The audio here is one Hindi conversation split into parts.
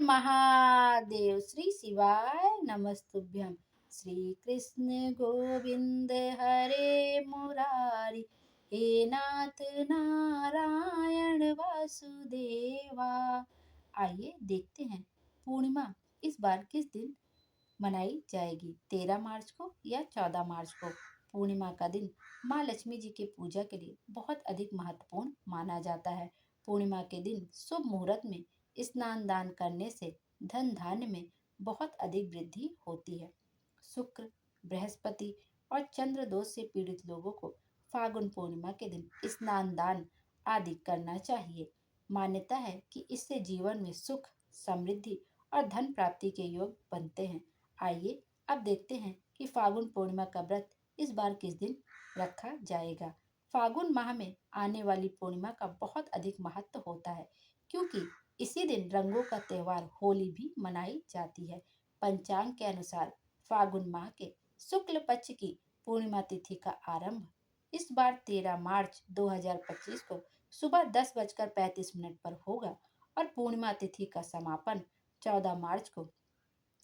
महादेव। श्री शिवाय नमस्तुभ्यम। श्री कृष्ण गोविंद हरे मुरारी, हे नाथ नारायण वासुदेवा। आइए देखते हैं पूर्णिमा इस बार किस दिन मनाई जाएगी, 13 मार्च को या 14 मार्च को। पूर्णिमा का दिन माँ लक्ष्मी जी की पूजा के लिए बहुत अधिक महत्वपूर्ण माना जाता है। पूर्णिमा के दिन शुभ मुहूर्त में स्नान दान करने से धन धान्य में बहुत अधिक वृद्धि होती है। शुक्र, बृहस्पति और चंद्र दोष से पीड़ित लोगों को फागुन पूर्णिमा के दिन स्नान दान आदि करना चाहिए। मान्यता है कि इससे जीवन में सुख, समृद्धि और धन प्राप्ति के योग बनते हैं। आइए अब देखते हैं कि फागुन पूर्णिमा का व्रत इस बार किस दिन रखा जाएगा। फागुन माह में आने वाली पूर्णिमा का बहुत अधिक महत्व होता है, क्योंकि इसी दिन रंगों का त्योहार होली भी मनाई जाती है। पंचांग के अनुसार फागुन माह के शुक्ल पक्ष की पूर्णिमा तिथि का आरंभ इस बार 13 मार्च 2025 को सुबह 10:35 पर होगा और पूर्णिमा तिथि का समापन 14 मार्च को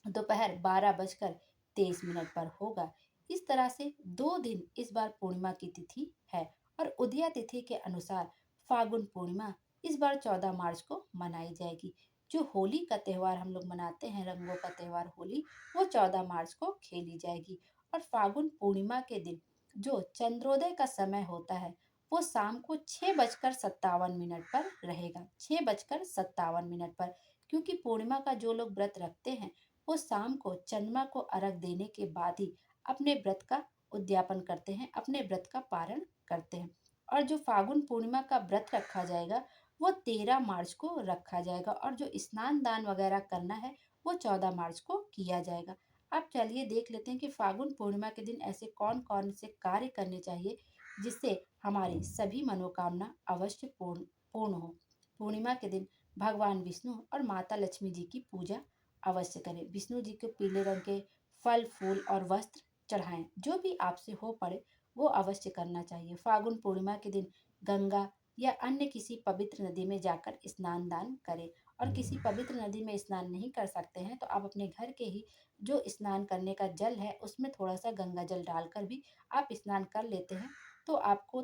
दोपहर 12:23 पर होगा। इस तरह से 2 दिन इस बार पूर्णिमा की तिथि है और उदया तिथि के अनुसार फागुन पूर्णिमा इस बार 14 मार्च को मनाई जाएगी। जो होली का त्यौहार हम लोग मनाते हैं, रंगों का त्यौहार होली, वो 14 मार्च को खेली जाएगी। और फागुन पूर्णिमा के दिन जो चंद्रोदय का समय होता है वो शाम को 6:57 पर रहेगा। 6:57 पर, क्योंकि पूर्णिमा का जो लोग व्रत रखते हैं वो शाम को चंद्रमा को अर्घ देने के बाद ही अपने व्रत का उद्यापन करते हैं, अपने व्रत का पारण करते हैं। और जो फागुन पूर्णिमा का व्रत रखा जाएगा वो 13 मार्च को रखा जाएगा और जो स्नान दान वगैरह करना है वो 14 मार्च को किया जाएगा। अब चलिए देख लेते हैं कि फागुन पूर्णिमा के दिन ऐसे कौन कौन से कार्य करने चाहिए जिससे हमारी सभी मनोकामना अवश्य पूर्ण हो। पूर्णिमा के दिन भगवान विष्णु और माता लक्ष्मी जी की पूजा अवश्य करें। विष्णु जी को पीले रंग के फल, फूल और वस्त्र चढ़ाएं। जो भी आपसे हो पड़े वो अवश्य करना चाहिए। फागुन पूर्णिमा के दिन गंगा या अन्य किसी पवित्र नदी में जाकर स्नान दान करें। और किसी पवित्र नदी में स्नान नहीं कर सकते हैं तो आप अपने घर के ही जो स्नान करने का जल है उसमें थोड़ा सा गंगा जल डालकर भी आप स्नान कर लेते हैं तो आपको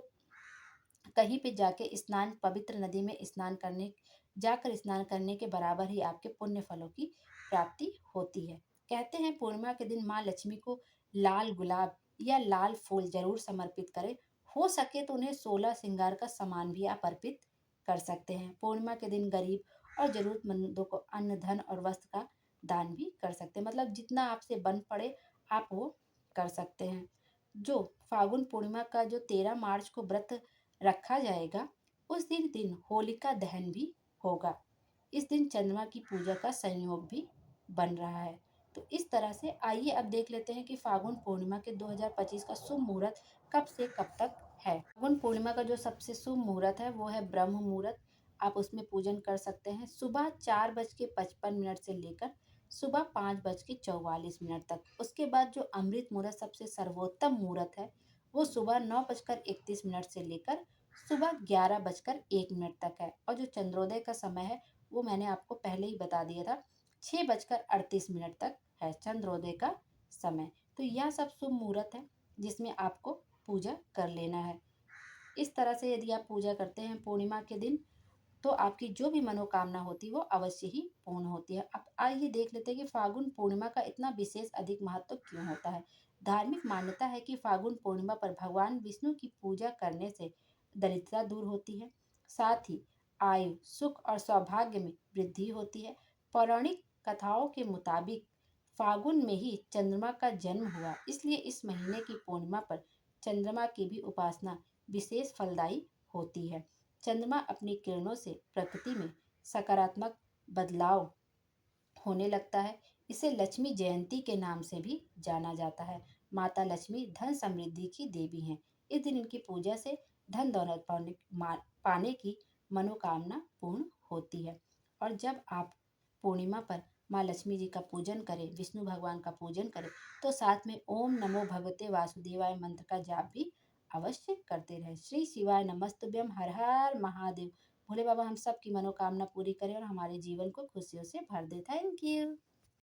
कहीं पे जाके स्नान, पवित्र नदी में स्नान करने के बराबर ही आपके पुण्य फलों की प्राप्ति होती है। कहते हैं पूर्णिमा के दिन माँ लक्ष्मी को लाल गुलाब या लाल फूल जरूर समर्पित करें। हो सके तो उन्हें 16 श्रृंगार का सामान भी आप अर्पित कर सकते हैं। पूर्णिमा के दिन गरीब और जरूरतमंदों को अन्न, धन और वस्त्र का दान भी कर सकते हैं। मतलब जितना आपसे बन पड़े आप वो कर सकते हैं। जो फागुन पूर्णिमा का जो 13 मार्च को व्रत रखा जाएगा उस दिन होलिका दहन भी होगा। इस दिन चंद्रमा की पूजा का संयोग भी बन रहा है। तो इस तरह से आइए अब देख लेते हैं कि फागुन पूर्णिमा के 2025 का शुभ मुहूर्त कब से कब तक है। फागुन पूर्णिमा का जो सबसे शुभ मुहूर्त है वो है ब्रह्म मुहूर्त। आप उसमें पूजन कर सकते हैं सुबह 4:55 से लेकर सुबह 5:44 तक। उसके बाद जो अमृत मुहूर्त सबसे सर्वोत्तम मुहूर्त है वो सुबह 9:31 से लेकर सुबह 11:01 तक है। और जो चंद्रोदय का समय है वो मैंने आपको पहले ही बता दिया था, 6:38 तक है चंद्रोदय का समय। तो यह सब शुभ मुहूर्त है जिसमें आपको पूजा कर लेना है। इस तरह से यदि आप पूजा करते हैं पूर्णिमा के दिन तो आपकी जो भी मनोकामना होती है वो अवश्य ही पूर्ण होती है। अब आइए देख लेते हैं कि फागुन पूर्णिमा का इतना विशेष अधिक महत्व क्यों होता है। धार्मिक मान्यता है कि फागुन पूर्णिमा पर भगवान विष्णु की पूजा करने से दरिद्रता दूर होती है, साथ ही आयु, सुख और सौभाग्य में वृद्धि होती है। पौराणिक कथाओं के मुताबिक फागुन में ही चंद्रमा का जन्म हुआ, इसलिए इस महीने की पूर्णिमा पर चंद्रमा की भी उपासना विशेष फलदायी होती है। चंद्रमा अपनी किरणों से प्रकृति में सकारात्मक बदलाव होने लगता है। इसे लक्ष्मी जयंती के नाम से भी जाना जाता है। माता लक्ष्मी धन समृद्धि की देवी हैं। इस दिन इनकी पूजा से धन दौलत पाने की मनोकामना पूर्ण होती है। और जब आप पूर्णिमा पर माँ लक्ष्मी जी का पूजन करें, विष्णु भगवान का पूजन करें तो साथ में ओम नमो भगवते वासुदेवाय मंत्र का जाप भी अवश्य करते रहे। श्री शिवाय नमस्तुभ्यम। हर हर महादेव। भोले बाबा हम सबकी मनोकामना पूरी करें और हमारे जीवन को खुशियों से भर दे। Thank you.